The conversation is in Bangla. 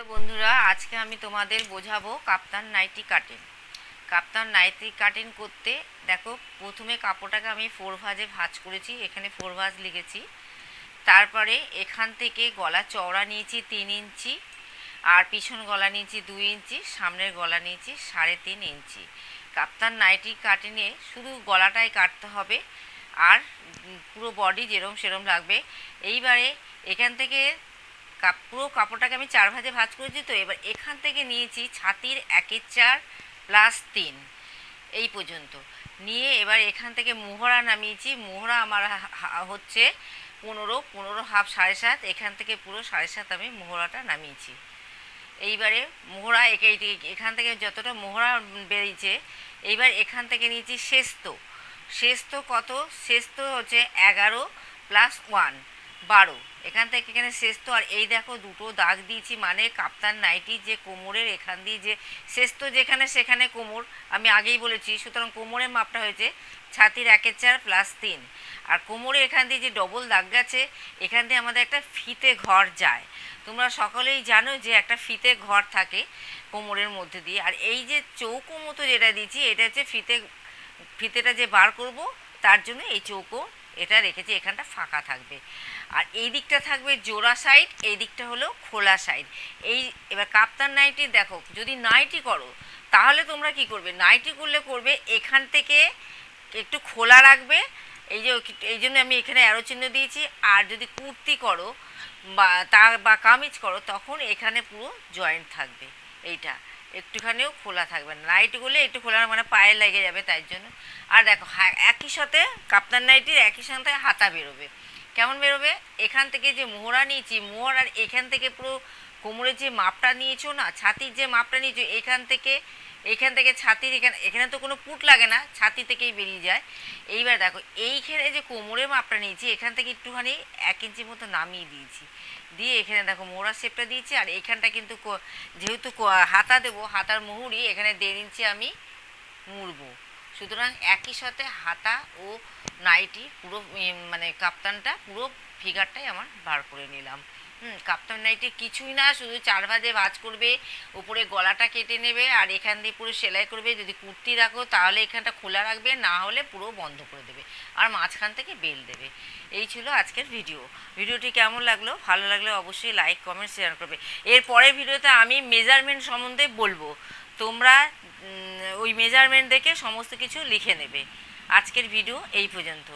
হ্যালো বন্ধুরা, আজকে আমি তোমাদের বোঝাবো কাপ্তান নাইটি কাটিং। কাপ্তান নাইটি কাটিং করতে দেখো, প্রথমে কাপড়টাকে আমি 4 ভাঁজে ভাঁজ করেছি, এখানে 4 ভাঁজ লিখেছি। তারপরে এখান থেকে গলা চওড়া নিয়েছি 3 ইঞ্চি, আর পিছন গলা নিয়েছি 2 ইঞ্চি, সামনের গলা নিয়েছি 3.5 ইঞ্চি। কাপ্তান নাইটি কাটিংয়ে শুধু গলাটাই কাটতে হবে, আর পুরো বডি যেরম সেরম লাগবে। এইবারে এখান থেকে পুরো কাপড়টাকে আমি 4 ভাঁজে ভাঁজ করেছি, তো এবার এখান থেকে নিয়েছি ছাতির 1/4 প্লাস 3 এই পর্যন্ত নিয়ে এবার এখান থেকে মোহরা নামিয়েছি। মোহরা আমার হচ্ছে 15 হাফ 7.5, এখান থেকে পুরো 7.5 আমি মোহরাটা নামিয়েছি। এইবারে মোহরা এখান থেকে যতটা মোহরা বেরিয়েছে, এইবার এখান থেকে নিয়েছি শেস্ত। শেস্ত কত? শেস্ত হচ্ছে 11 প্লাস 1 12, এখান থেকে এখানে শেস্ত। আর এই দেখো দুটো দাগ দিয়েছি, মানে কাপ্তান নাইটি যে কোমরের এখান দিয়ে যে শেস্ত যেখানে সেখানে কোমর, আমি আগেই বলেছি। সুতরাং কোমরের মাপটা হয়েছে ছাতির 1/4 প্লাস 3। আর কোমরে এখান দিয়ে যে ডবল দাগ গেছে, এখান দিয়ে আমাদের একটা ফিতে ঘর যায়। তোমরা সকলেই জানো যে একটা ফিতে ঘর থাকে কোমরের মধ্যে দিয়ে। আর এই যে চৌকো মতো যেটা দিচ্ছি, এটা হচ্ছে ফিতেটা যে বার করব তার জন্য এই চৌকো এটা রেখেছি, এখানটা ফাঁকা থাকবে। আর এই দিকটা থাকবে জোড়া সাইড, এই দিকটা হলো খোলা সাইড। এবার কাপ্তান নাইটি দেখো, যদি নাইটি করো তাহলে তোমরা কি করবে, নাইটি করলে এখান থেকে একটু খোলা রাখবে, এই জন্য আমি এখানে অ্যারো চিহ্ন দিয়েছি। আর যদি কুর্তি করো বা কামিজ করো, তখন এখানে পুরো জয়েন্ট থাকবে, এইটা একটুখানিও খোলা থাকবে না। নাইটি করলে একটু খোলা মানে পায়ে লেগে যাবে, তাই জন্য। আর দেখো একই সাথে কাপ্তান নাইটির একই সাথে হাতা বেরোবে। কেমন বেরোবে? এখান থেকে যে মোহরা নিয়েছি, মোহরার এখান থেকে পুরো কোমরের যে মাপটা নিয়েছো না, ছাতির যে মাপটা নিয়েছো, এখান থেকে ছাতির এখানে তো কোনো পুট লাগে না, ছাতি থেকেই বেরিয়ে যায়। এইবার দেখো এইখানে যে কোমরের মাপটা নিয়েছি, এখান থেকে একটুখানি 1 ইঞ্চি মতো নামিয়ে দিয়েছি, দিয়ে এখানে দেখো মোহরা শেপটা দিয়েছি। আর এইখানটা কিন্তু যেহেতু হাতা দেবো, হাতার মুহুরি এখানে 1.5 ইঞ্চি আমি মুড়বো। সুতরাং একই সাথে হাতা ও নাইটি পুরো মানে কাপ্তানটা পুরো ফিগারটাই আমার বার করে নিলাম। কাপ্তান নাইটি কিছুই না, শুধু 4 ভাঁজে ভাঁজ করবে, উপরে গলাটা কেটে নেবে, আর এখান দিয়ে পুরো সেলাই করবে। যদি কুর্তি রাখো তাহলে এখানটা খোলা রাখবে, না হলে পুরো বন্ধ করে দেবে, আর মাঝখান থেকে বেল দেবে। এই ছিল আজকের ভিডিওটি কেমন লাগলো? ভালো লাগলে অবশ্যই লাইক কমেন্ট শেয়ার করবে। এর পরের ভিডিওতে আমি মেজারমেন্ট সম্বন্ধে বলবো, তোমরা ওই মেজারমেন্ট দেখে সমস্ত কিছু লিখে নেবে। আজকের ভিডিও এই পর্যন্ত।